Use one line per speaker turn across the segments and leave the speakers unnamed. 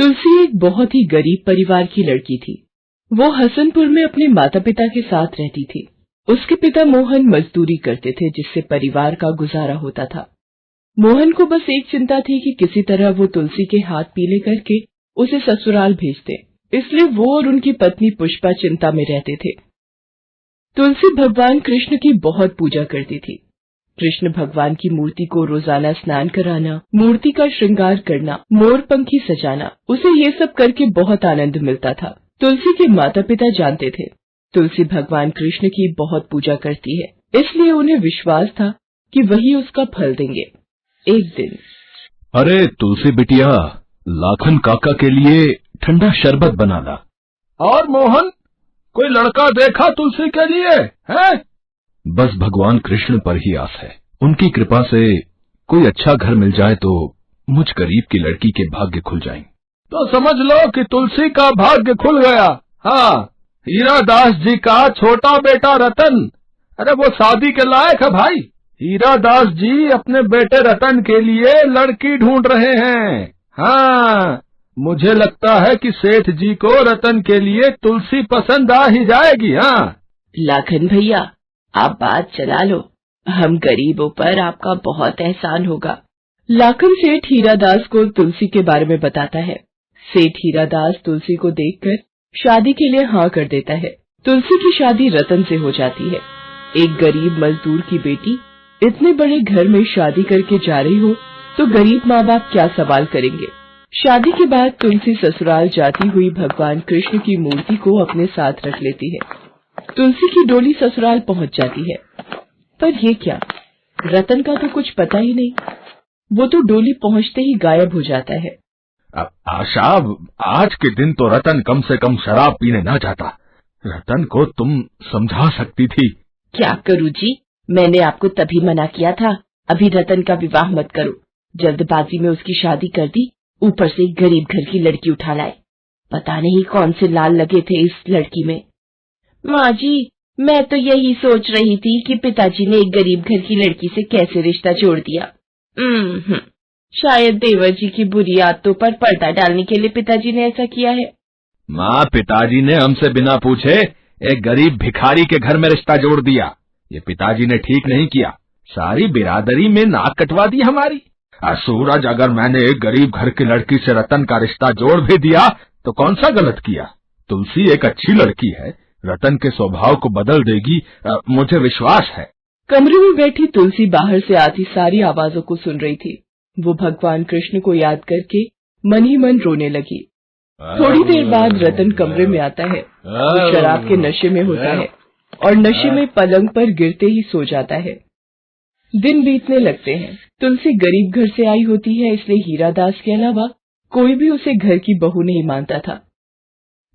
तुलसी एक बहुत ही गरीब परिवार की लड़की थी। वो हसनपुर में अपने माता पिता के साथ रहती थी। उसके पिता मोहन मजदूरी करते थे, जिससे परिवार का गुजारा होता था। मोहन को बस एक चिंता थी कि किसी तरह वो तुलसी के हाथ पीले करके उसे ससुराल भेज दे, इसलिए वो और उनकी पत्नी पुष्पा चिंता में रहते थे। तुलसी भगवान कृष्ण की बहुत पूजा करती थी। कृष्ण भगवान की मूर्ति को रोजाना स्नान कराना, मूर्ति का श्रृंगार करना, मोर पंखी सजाना, उसे ये सब करके बहुत आनंद मिलता था। तुलसी के माता पिता जानते थे तुलसी भगवान कृष्ण की बहुत पूजा करती है, इसलिए उन्हें विश्वास था कि वही उसका फल देंगे। एक दिन,
अरे तुलसी बिटिया, लाखन काका के लिए ठंडा शरबत बना ला।
और मोहन, कोई लड़का देखा तुलसी के लिए है?
बस भगवान कृष्ण पर ही आस है। उनकी कृपा से कोई अच्छा घर मिल जाए तो मुझ गरीब की लड़की के भाग्य खुल जाएं।
तो समझ लो कि तुलसी का भाग्य खुल गया। हाँ, हीरा दास जी का छोटा बेटा रतन, अरे वो शादी के लायक है भाई। हीरा दास जी अपने बेटे रतन के लिए लड़की ढूंढ रहे हैं। हाँ, मुझे लगता है कि सेठ जी को रतन के लिए तुलसी पसंद आ ही जाएगी। हाँ
लाखन भैया, आप बात चला लो, हम गरीबों पर आपका बहुत एहसान होगा। लाखन सेठ हीरादास को तुलसी के बारे में बताता है। सेठ हीरादास तुलसी को देखकर शादी के लिए हाँ कर देता है। तुलसी की शादी रतन से हो जाती है। एक गरीब मजदूर की बेटी इतने बड़े घर में शादी करके जा रही हो तो गरीब माँ बाप क्या सवाल करेंगे। शादी के बाद तुलसी ससुराल जाती हुई भगवान कृष्ण की मूर्ति को अपने साथ रख लेती है। तुलसी की डोली ससुराल पहुंच जाती है, पर ये क्या, रतन का तो कुछ पता ही नहीं। वो तो डोली पहुंचते ही गायब हो जाता है।
आशा, आज के दिन तो रतन कम से कम शराब पीने ना जाता। रतन को तुम समझा सकती थी।
क्या करूँ जी, मैंने आपको तभी मना किया था, अभी रतन का विवाह मत करो। जल्दबाजी में उसकी शादी कर दी, ऊपर से एक गरीब घर की लड़की उठा लाए। पता नहीं कौन से लाल लगे थे इस लड़की में। माँ जी, मैं तो यही सोच रही थी कि पिताजी ने एक गरीब घर की लड़की से कैसे रिश्ता जोड़ दिया। शायद देवर जी की बुरी आदतों पर पर्दा डालने के लिए पिताजी ने ऐसा किया है।
माँ, पिताजी ने हमसे बिना पूछे एक गरीब भिखारी के घर में रिश्ता जोड़ दिया। ये पिताजी ने ठीक नहीं किया। सारी बिरादरी में नाक कटवा दी हमारी। सूरज, अगर मैंने एक गरीब घर की लड़की से रतन का रिश्ता जोड़ भी दिया तो कौन सा गलत किया। तुलसी एक अच्छी लड़की है, रतन के स्वभाव को बदल देगी, मुझे विश्वास है।
कमरे में बैठी तुलसी बाहर से आती सारी आवाजों को सुन रही थी। वो भगवान कृष्ण को याद करके मन ही मन रोने लगी। थोड़ी देर बाद रतन कमरे में आता है। वो शराब के नशे में होता है और नशे में पलंग पर गिरते ही सो जाता है। दिन बीतने लगते हैं। तुलसी गरीब घर से आई होती है, इसलिए हीरादास के अलावा कोई भी उसे घर की बहू नहीं मानता था।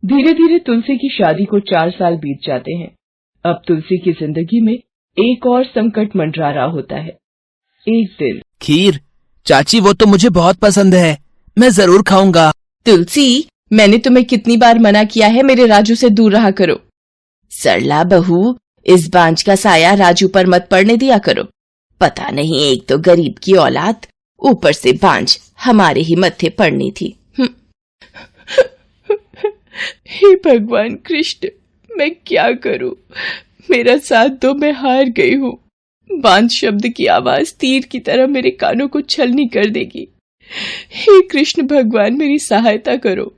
धीरे धीरे तुलसी की शादी को 4 साल बीत जाते हैं। अब तुलसी की जिंदगी में एक और संकट मंडरा रहा होता है। एक दिन,
खीर चाची, वो तो मुझे बहुत पसंद है, मैं जरूर खाऊंगा।
तुलसी, मैंने तुम्हें कितनी बार मना किया है मेरे राजू से दूर रहा करो। सरला बहू, इस बांझ का साया राजू पर मत पड़ने दिया करो। पता नहीं, एक तो गरीब की औलाद, ऊपर से बांझ हमारे ही मत्थे पड़नी थी। हे भगवान कृष्ण, मैं क्या करूं? मेरा साथ दो, मैं हार गई हूँ। बांझ शब्द की आवाज तीर की तरह मेरे कानों को छलनी कर देगी। हे कृष्ण भगवान, मेरी सहायता करो।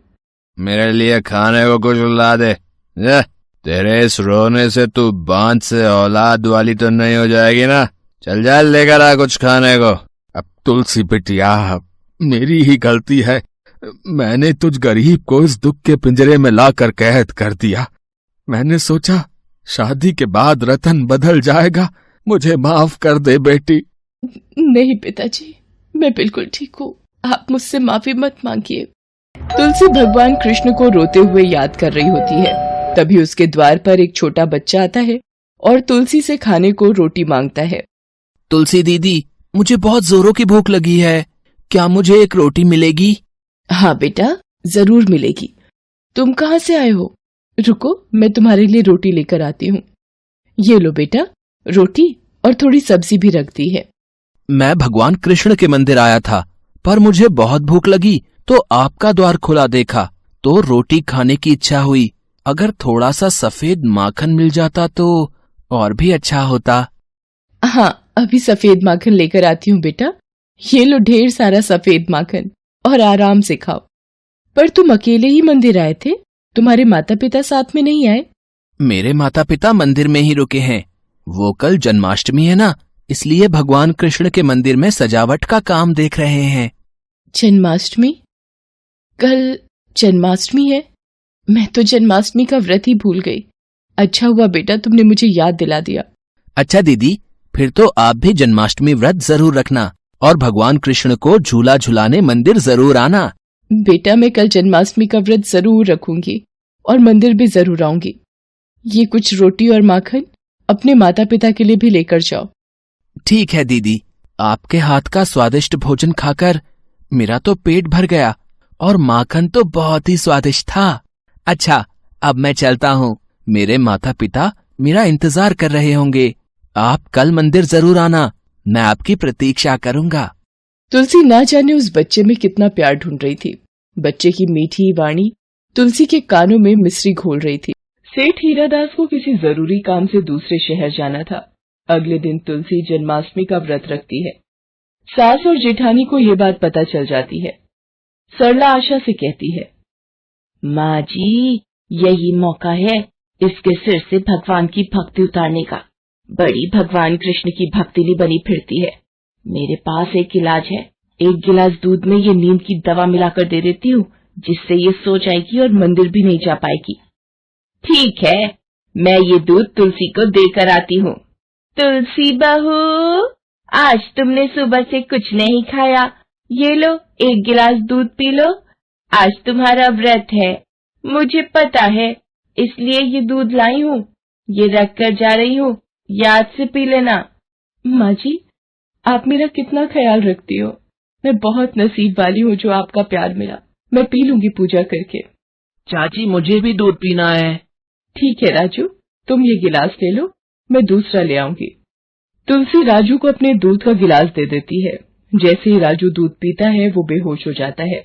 मेरे लिए खाने को कुछ ला दे। तेरे इस रोने से तू बांझ से औलाद वाली तो नहीं हो जाएगी ना? चल जा, लेकर आ कुछ खाने को।
अब तुलसी बिटिया, मेरी ही गलती है। मैंने तुझ गरीब को इस दुख के पिंजरे में लाकर कैद कर दिया। मैंने सोचा शादी के बाद रतन बदल जाएगा। मुझे माफ कर दे बेटी।
नहीं पिताजी, मैं बिल्कुल ठीक हूँ, आप मुझसे माफी मत मांगिए। तुलसी भगवान कृष्ण को रोते हुए याद कर रही होती है। तभी उसके द्वार पर एक छोटा बच्चा आता है और तुलसी से खाने को रोटी मांगता है।
तुलसी दीदी, मुझे बहुत जोरों की भूख लगी है, क्या मुझे एक रोटी मिलेगी?
हाँ बेटा, जरूर मिलेगी। तुम कहाँ से आए हो? रुको, मैं तुम्हारे लिए रोटी लेकर आती हूँ। ये लो बेटा, रोटी और थोड़ी सब्जी भी रख दी है।
मैं भगवान कृष्ण के मंदिर आया था, पर मुझे बहुत भूख लगी तो आपका द्वार खुला देखा तो रोटी खाने की इच्छा हुई। अगर थोड़ा सा सफेद माखन मिल जाता तो और भी अच्छा होता।
हाँ, अभी सफेद माखन लेकर आती हूँ बेटा। ये लो ढेर सारा सफेद माखन और आराम से खाओ। पर तुम अकेले ही मंदिर आए थे, तुम्हारे माता पिता साथ में नहीं आए?
मेरे माता पिता मंदिर में ही रुके हैं। वो कल जन्माष्टमी है ना, इसलिए भगवान कृष्ण के मंदिर में सजावट का काम देख रहे हैं।
जन्माष्टमी? कल जन्माष्टमी है? मैं तो जन्माष्टमी का व्रत ही भूल गई। अच्छा हुआ बेटा तुमने मुझे याद दिला दिया।
अच्छा दीदी, फिर तो आप भी जन्माष्टमी व्रत जरूर रखना और भगवान कृष्ण को झूला झुलाने मंदिर जरूर आना।
बेटा मैं कल जन्माष्टमी का व्रत जरूर रखूंगी और मंदिर भी जरूर आऊंगी। ये कुछ रोटी और माखन अपने माता पिता के लिए भी लेकर जाओ।
ठीक है दीदी, आपके हाथ का स्वादिष्ट भोजन खाकर मेरा तो पेट भर गया और माखन तो बहुत ही स्वादिष्ट था। अच्छा, अब मैं चलता हूँ। मेरे माता पिता मेरा इंतजार कर रहे होंगे। आप कल मंदिर जरूर आना, मैं आपकी प्रतीक्षा करूंगा।
तुलसी ना जाने उस बच्चे में कितना प्यार ढूंढ रही थी। बच्चे की मीठी वाणी तुलसी के कानों में मिश्री घोल रही थी। सेठ हीरादास को किसी जरूरी काम से दूसरे शहर जाना था। अगले दिन तुलसी जन्माष्टमी का व्रत रखती है। सास और जेठानी को ये बात पता चल जाती है। सरला आशा से कहती है, माँ जी, यही मौका है इसके सिर से भगवान की भक्ति उतारने का। बड़ी भगवान कृष्ण की भक्तिनी बनी फिरती है। मेरे पास एक इलाज है। एक गिलास दूध में ये नींद की दवा मिलाकर दे देती हूँ, जिससे ये सो जाएगी और मंदिर भी नहीं जा पाएगी। ठीक है, मैं ये दूध तुलसी को देकर आती हूँ। तुलसी बहू, आज तुमने सुबह से कुछ नहीं खाया। ये लो, एक गिलास दूध पी लो। आज तुम्हारा व्रत है, मुझे पता है, इसलिए ये दूध लाई हूँ। ये रख कर जा रही हूँ, याद से पी लेना। माँ जी, आप मेरा कितना ख्याल रखती हो। मैं बहुत नसीब वाली हूँ जो आपका प्यार मिला। मैं पी लूंगी पूजा करके।
चाची, मुझे भी दूध पीना है।
ठीक है राजू, तुम ये गिलास ले लो, मैं दूसरा ले आऊंगी। तुलसी राजू को अपने दूध का गिलास दे देती है। जैसे ही राजू दूध पीता है वो बेहोश हो जाता है।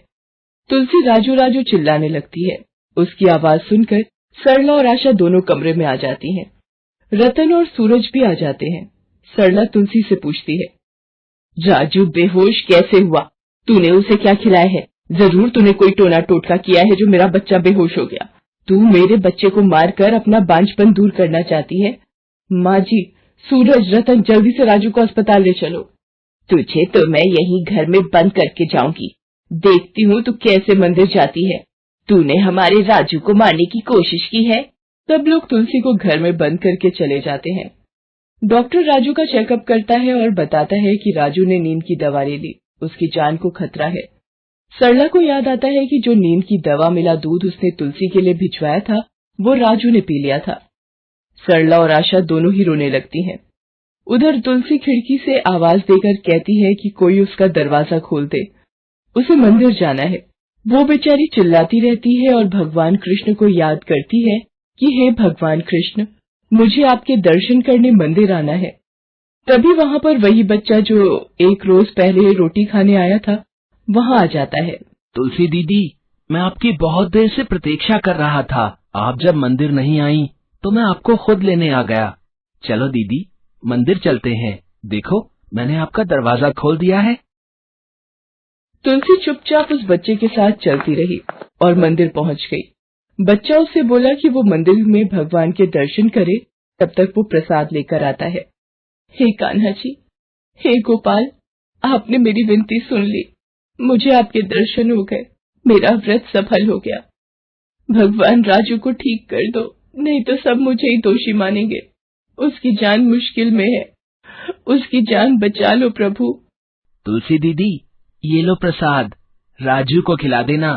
तुलसी राजू राजू चिल्लाने लगती है। उसकी आवाज सुनकर सरला और आशा दोनों कमरे में आ जाती हैं। रतन और सूरज भी आ जाते हैं। सरला तुलसी से पूछती है, राजू बेहोश कैसे हुआ? तूने उसे क्या खिलाया है? जरूर तूने कोई टोना टोटका किया है जो मेरा बच्चा बेहोश हो गया। तू मेरे बच्चे को मारकर अपना बांझपन दूर करना चाहती है। माँ जी, सूरज, रतन, जल्दी से राजू को अस्पताल ले चलो। तुझे तो मैं यहीं घर में बंद करके जाऊंगी। देखती हूँ तू कैसे मंदिर जाती है। तूने हमारे राजू को मारने की कोशिश की है। सब लोग तुलसी को घर में बंद करके चले जाते हैं। डॉक्टर राजू का चेकअप करता है और बताता है कि राजू ने नींद की दवा ले ली, उसकी जान को खतरा है। सरला को याद आता है कि जो नींद की दवा मिला दूध उसने तुलसी के लिए भिजवाया था, वो राजू ने पी लिया था। सरला और आशा दोनों ही रोने लगती हैं। उधर तुलसी खिड़की से आवाज देकर कहती है कि कोई उसका दरवाजा खोल दे, उसे मंदिर जाना है। वो बेचारी चिल्लाती रहती है और भगवान कृष्ण को याद करती है कि हे भगवान कृष्ण, मुझे आपके दर्शन करने मंदिर आना है। तभी वहाँ पर वही बच्चा जो एक रोज पहले रोटी खाने आया था वहाँ आ जाता है।
तुलसी दीदी, मैं आपकी बहुत देर से प्रतीक्षा कर रहा था। आप जब मंदिर नहीं आई तो मैं आपको खुद लेने आ गया। चलो दीदी, मंदिर चलते हैं। देखो, मैंने आपका दरवाजा खोल दिया है।
तुलसी चुपचाप उस बच्चे के साथ चलती रही और मंदिर पहुंच गई। बच्चा उससे बोला कि वो मंदिर में भगवान के दर्शन करे, तब तक वो प्रसाद लेकर आता है। हे कान्हा जी, हे गोपाल, आपने मेरी विनती सुन ली। मुझे आपके दर्शन हो गए, मेरा व्रत सफल हो गया। भगवान राजू को ठीक कर दो, नहीं तो सब मुझे ही दोषी मानेंगे। उसकी जान मुश्किल में है, उसकी जान बचा लो प्रभु।
तुलसी दीदी, ये लो प्रसाद, राजू को खिला देना,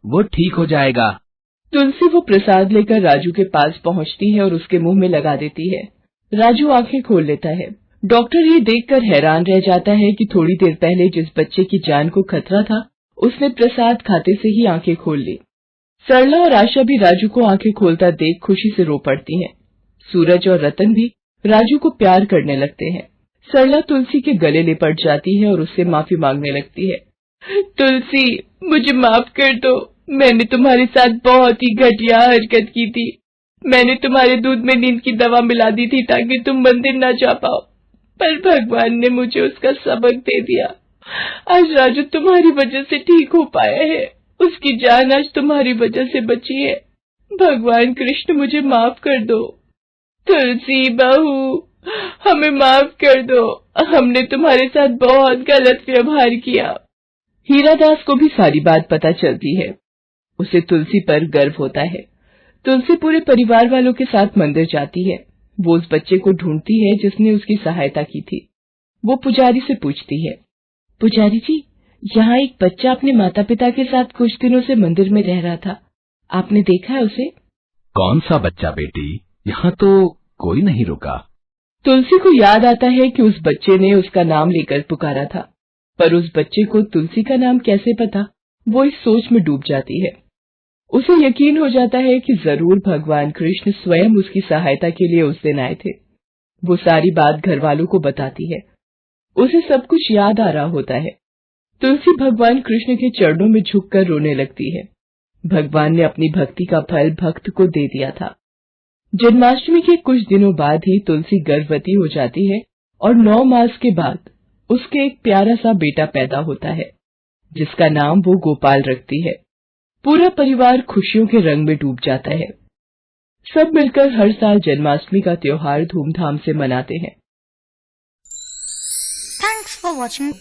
वो ठीक हो जाएगा।
तुलसी वो प्रसाद लेकर राजू के पास पहुंचती है और उसके मुंह में लगा देती है। राजू आंखें खोल लेता है। डॉक्टर ये देखकर हैरान रह जाता है कि थोड़ी देर पहले जिस बच्चे की जान को खतरा था, उसने प्रसाद खाते से ही आंखें खोल ली। सरला और आशा भी राजू को आंखें खोलता देख खुशी से रो पड़ती हैं। सूरज और रतन भी राजू को प्यार करने लगते हैं। सरला तुलसी के गले लिपट जाती है और उससे माफी मांगने लगती है। तुलसी, मुझे माफ कर दो। मैंने तुम्हारे साथ बहुत ही घटिया हरकत की थी। मैंने तुम्हारे दूध में नींद की दवा मिला दी थी ताकि तुम मंदिर ना जा पाओ, पर भगवान ने मुझे उसका सबक दे दिया। आज राजू तुम्हारी वजह से ठीक हो पाया है। उसकी जान आज तुम्हारी वजह से बची है। भगवान कृष्ण, मुझे माफ कर दो। तुलसी बहू, हमें माफ कर दो। हमने तुम्हारे साथ बहुत गलत व्यवहार किया। हीरादास को भी सारी बात पता चलती है। उसे तुलसी पर गर्व होता है। तुलसी पूरे परिवार वालों के साथ मंदिर जाती है। वो उस बच्चे को ढूंढती है जिसने उसकी सहायता की थी। वो पुजारी से पूछती है, पुजारी जी, यहाँ एक बच्चा अपने माता पिता के साथ कुछ दिनों से मंदिर में रह रहा था। आपने देखा है उसे?
कौन सा बच्चा बेटी? यहाँ तो कोई नहीं रुका।
तुलसी को याद आता है कि उस बच्चे ने उसका नाम लेकर पुकारा था, पर उस बच्चे को तुलसी का नाम कैसे पता? वो इस सोच में डूब जाती है। उसे यकीन हो जाता है कि जरूर भगवान कृष्ण स्वयं उसकी सहायता के लिए उस दिन आए थे। वो सारी बात घर वालों को बताती है। उसे सब कुछ याद आ रहा होता है। तुलसी भगवान कृष्ण के चरणों में झुककर रोने लगती है। भगवान ने अपनी भक्ति का फल भक्त को दे दिया था। जन्माष्टमी के कुछ दिनों बाद ही तुलसी गर्भवती हो जाती है और 9 मास के बाद उसके एक प्यारा सा बेटा पैदा होता है, जिसका नाम वो गोपाल रखती है। पूरा परिवार खुशियों के रंग में डूब जाता है। सब मिलकर हर साल जन्माष्टमी का त्योहार धूमधाम से मनाते हैं।
Thanks for watching.